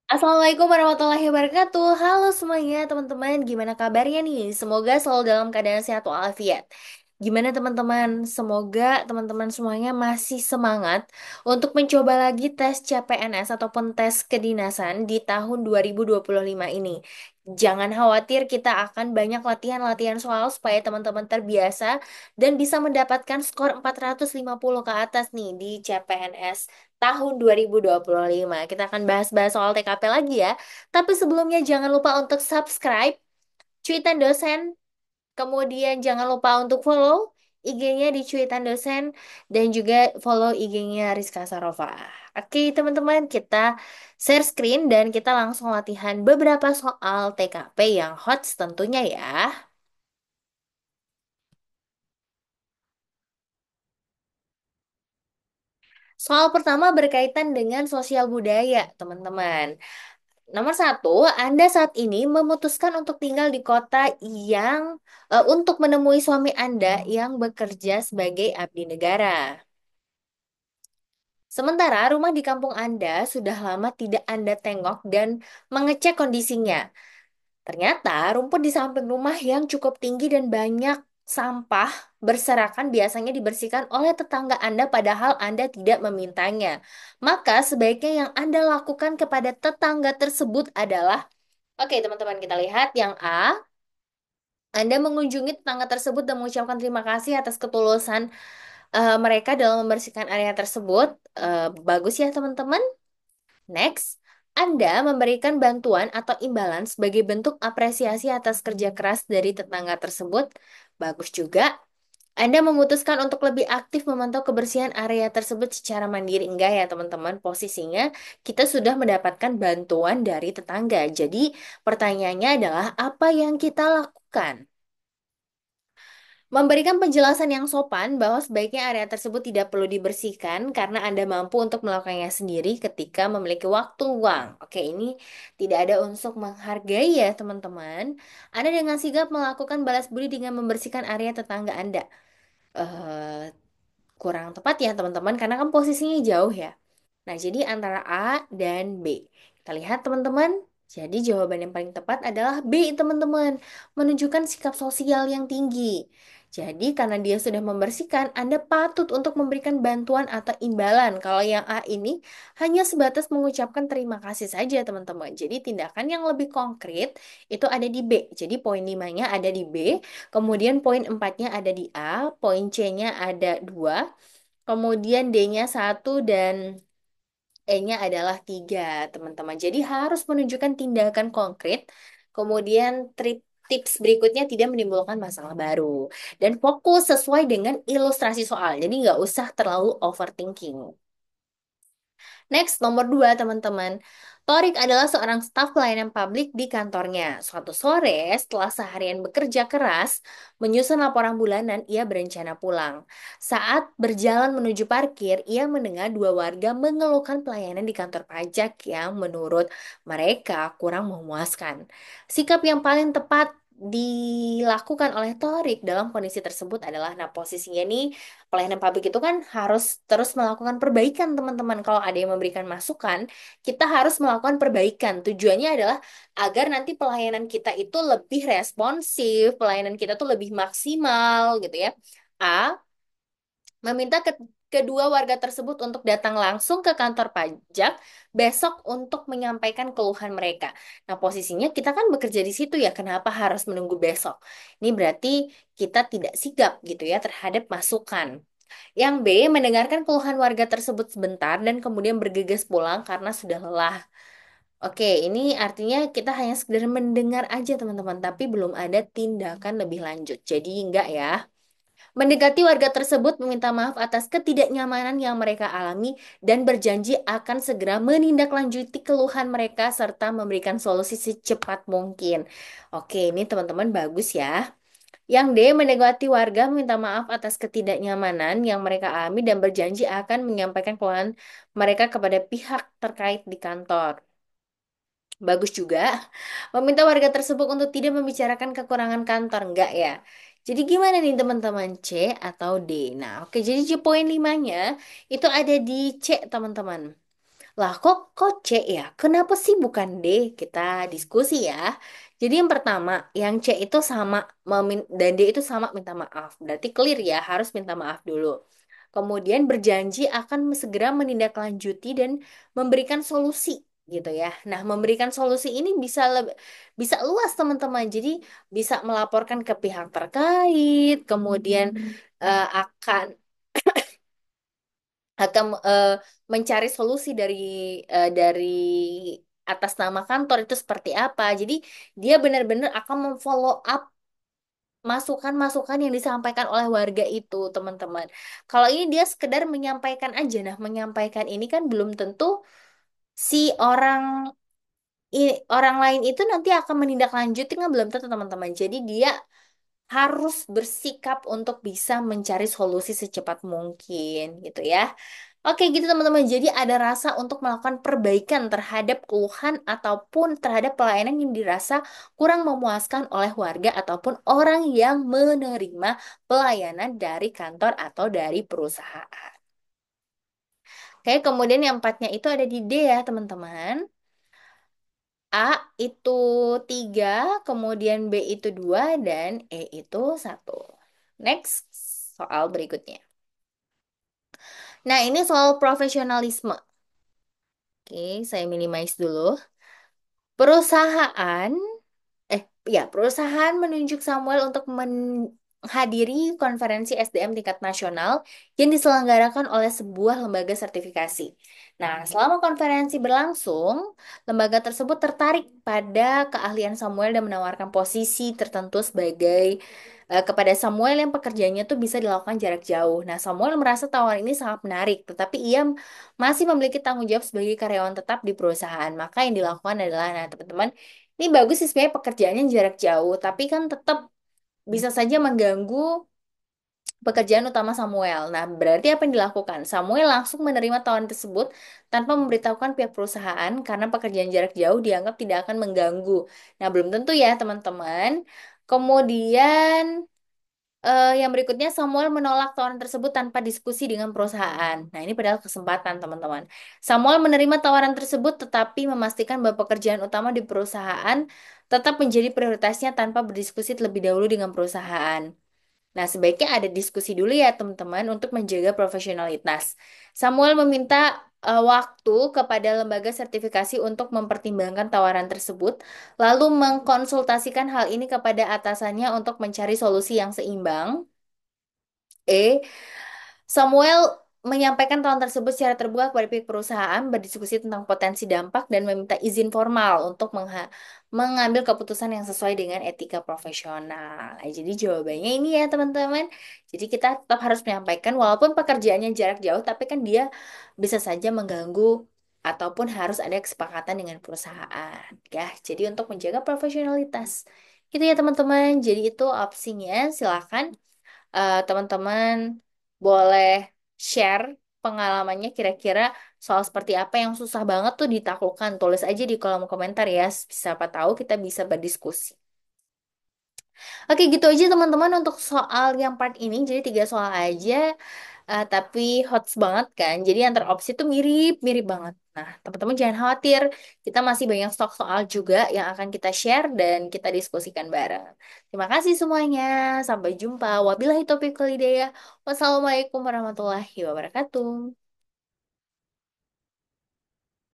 Assalamualaikum warahmatullahi wabarakatuh. Halo semuanya teman-teman, gimana kabarnya nih? Semoga selalu dalam keadaan sehat walafiat. Gimana teman-teman? Semoga teman-teman semuanya masih semangat untuk mencoba lagi tes CPNS ataupun tes kedinasan di tahun 2025 ini. Jangan khawatir, kita akan banyak latihan-latihan soal supaya teman-teman terbiasa dan bisa mendapatkan skor 450 ke atas nih di CPNS tahun 2025. Kita akan bahas-bahas soal TKP lagi ya. Tapi sebelumnya jangan lupa untuk subscribe Cuitan Dosen, kemudian jangan lupa untuk follow IG-nya di Cuitan Dosen dan juga follow IG-nya Rizka Sarofa. Oke, teman-teman, kita share screen dan kita langsung latihan beberapa soal TKP yang hot tentunya ya. Soal pertama berkaitan dengan sosial budaya, teman-teman. Nomor satu, Anda saat ini memutuskan untuk tinggal di kota yang untuk menemui suami Anda yang bekerja sebagai abdi negara. Sementara rumah di kampung Anda sudah lama tidak Anda tengok dan mengecek kondisinya. Ternyata rumput di samping rumah yang cukup tinggi dan banyak sampah berserakan biasanya dibersihkan oleh tetangga Anda padahal Anda tidak memintanya. Maka sebaiknya yang Anda lakukan kepada tetangga tersebut adalah, oke, teman-teman, kita lihat yang A. Anda mengunjungi tetangga tersebut dan mengucapkan terima kasih atas ketulusan mereka dalam membersihkan area tersebut. Bagus ya, teman-teman. Next, Anda memberikan bantuan atau imbalan sebagai bentuk apresiasi atas kerja keras dari tetangga tersebut. Bagus juga. Anda memutuskan untuk lebih aktif memantau kebersihan area tersebut secara mandiri. Enggak ya, teman-teman. Posisinya kita sudah mendapatkan bantuan dari tetangga. Jadi, pertanyaannya adalah apa yang kita lakukan? Memberikan penjelasan yang sopan bahwa sebaiknya area tersebut tidak perlu dibersihkan karena Anda mampu untuk melakukannya sendiri ketika memiliki waktu luang. Oke, ini tidak ada unsur menghargai ya, teman-teman. Anda dengan sigap melakukan balas budi dengan membersihkan area tetangga Anda. Eh, Kurang tepat ya, teman-teman, karena kan posisinya jauh ya. Nah, jadi antara A dan B. Kita lihat, teman-teman. Jadi jawaban yang paling tepat adalah B, teman-teman. Menunjukkan sikap sosial yang tinggi. Jadi karena dia sudah membersihkan, Anda patut untuk memberikan bantuan atau imbalan. Kalau yang A ini hanya sebatas mengucapkan terima kasih saja, teman-teman. Jadi tindakan yang lebih konkret itu ada di B. Jadi poin 5-nya ada di B, kemudian poin 4-nya ada di A, poin C-nya ada 2, kemudian D-nya 1 dan E-nya adalah 3, teman-teman. Jadi harus menunjukkan tindakan konkret. Kemudian tips berikutnya tidak menimbulkan masalah baru. Dan fokus sesuai dengan ilustrasi soal. Jadi nggak usah terlalu overthinking. Next, nomor 2, teman-teman. Torik adalah seorang staf pelayanan publik di kantornya. Suatu sore, setelah seharian bekerja keras, menyusun laporan bulanan, ia berencana pulang. Saat berjalan menuju parkir, ia mendengar dua warga mengeluhkan pelayanan di kantor pajak yang menurut mereka kurang memuaskan. Sikap yang paling tepat dilakukan oleh Torik dalam kondisi tersebut adalah, nah, posisinya nih, pelayanan publik itu kan harus terus melakukan perbaikan, teman-teman. Kalau ada yang memberikan masukan, kita harus melakukan perbaikan. Tujuannya adalah agar nanti pelayanan kita itu lebih responsif, pelayanan kita tuh lebih maksimal gitu ya. A, meminta kedua warga tersebut untuk datang langsung ke kantor pajak besok untuk menyampaikan keluhan mereka. Nah, posisinya kita kan bekerja di situ ya, kenapa harus menunggu besok? Ini berarti kita tidak sigap gitu ya terhadap masukan. Yang B, mendengarkan keluhan warga tersebut sebentar dan kemudian bergegas pulang karena sudah lelah. Oke, ini artinya kita hanya sekedar mendengar aja, teman-teman, tapi belum ada tindakan lebih lanjut. Jadi enggak ya. Mendekati warga tersebut meminta maaf atas ketidaknyamanan yang mereka alami dan berjanji akan segera menindaklanjuti keluhan mereka serta memberikan solusi secepat mungkin. Oke, ini teman-teman bagus ya. Yang D, mendekati warga meminta maaf atas ketidaknyamanan yang mereka alami dan berjanji akan menyampaikan keluhan mereka kepada pihak terkait di kantor. Bagus juga. Meminta warga tersebut untuk tidak membicarakan kekurangan kantor, enggak ya? Jadi gimana nih, teman-teman, C atau D? Nah, oke, jadi poin 5-nya itu ada di C, teman-teman. Lah kok C ya? Kenapa sih bukan D? Kita diskusi ya. Jadi yang pertama, yang C itu sama dan D itu sama minta maaf. Berarti clear ya, harus minta maaf dulu. Kemudian berjanji akan segera menindaklanjuti dan memberikan solusi gitu ya. Nah, memberikan solusi ini bisa luas teman-teman. Jadi bisa melaporkan ke pihak terkait, kemudian akan mencari solusi dari atas nama kantor itu seperti apa. Jadi dia benar-benar akan memfollow up masukan-masukan yang disampaikan oleh warga itu, teman-teman. Kalau ini dia sekedar menyampaikan aja. Nah, menyampaikan ini kan belum tentu si orang lain itu nanti akan menindaklanjuti kan belum tentu, teman-teman. Jadi dia harus bersikap untuk bisa mencari solusi secepat mungkin gitu ya. Oke gitu teman-teman. Jadi ada rasa untuk melakukan perbaikan terhadap keluhan ataupun terhadap pelayanan yang dirasa kurang memuaskan oleh warga ataupun orang yang menerima pelayanan dari kantor atau dari perusahaan. Oke, kemudian yang empatnya itu ada di D ya teman-teman. A itu 3, kemudian B itu 2, dan E itu 1. Next, soal berikutnya. Nah, ini soal profesionalisme. Oke, saya minimize dulu. Perusahaan perusahaan menunjuk Samuel untuk menghadiri konferensi SDM tingkat nasional yang diselenggarakan oleh sebuah lembaga sertifikasi. Nah, selama konferensi berlangsung, lembaga tersebut tertarik pada keahlian Samuel dan menawarkan posisi tertentu kepada Samuel yang pekerjaannya tuh bisa dilakukan jarak jauh. Nah, Samuel merasa tawaran ini sangat menarik, tetapi ia masih memiliki tanggung jawab sebagai karyawan tetap di perusahaan. Maka yang dilakukan adalah, nah teman-teman, ini bagus sih sebenarnya pekerjaannya jarak jauh, tapi kan tetap bisa saja mengganggu pekerjaan utama Samuel. Nah, berarti apa yang dilakukan? Samuel langsung menerima tawaran tersebut tanpa memberitahukan pihak perusahaan karena pekerjaan jarak jauh dianggap tidak akan mengganggu. Nah, belum tentu ya, teman-teman. Kemudian yang berikutnya, Samuel menolak tawaran tersebut tanpa diskusi dengan perusahaan. Nah, ini padahal kesempatan, teman-teman. Samuel menerima tawaran tersebut tetapi memastikan bahwa pekerjaan utama di perusahaan tetap menjadi prioritasnya tanpa berdiskusi terlebih dahulu dengan perusahaan. Nah, sebaiknya ada diskusi dulu ya, teman-teman, untuk menjaga profesionalitas. Samuel meminta waktu kepada lembaga sertifikasi untuk mempertimbangkan tawaran tersebut, lalu mengkonsultasikan hal ini kepada atasannya untuk mencari solusi yang seimbang. E. Samuel menyampaikan tawaran tersebut secara terbuka kepada pihak perusahaan, berdiskusi tentang potensi dampak, dan meminta izin formal untuk mengambil keputusan yang sesuai dengan etika profesional. Jadi jawabannya ini ya teman-teman. Jadi kita tetap harus menyampaikan walaupun pekerjaannya jarak jauh, tapi kan dia bisa saja mengganggu ataupun harus ada kesepakatan dengan perusahaan. Ya, jadi untuk menjaga profesionalitas. Gitu ya teman-teman. Jadi itu opsinya. Silakan teman-teman boleh share pengalamannya kira-kira soal seperti apa yang susah banget tuh ditaklukkan. Tulis aja di kolom komentar ya. Siapa tahu kita bisa berdiskusi. Oke, gitu aja teman-teman untuk soal yang part ini. Jadi 3 soal aja, tapi hot banget kan. Jadi antar opsi tuh mirip-mirip banget. Nah, teman-teman jangan khawatir. Kita masih banyak stok soal juga yang akan kita share dan kita diskusikan bareng. Terima kasih semuanya. Sampai jumpa. Wabillahi taufiq wal hidayah. Wassalamualaikum warahmatullahi wabarakatuh.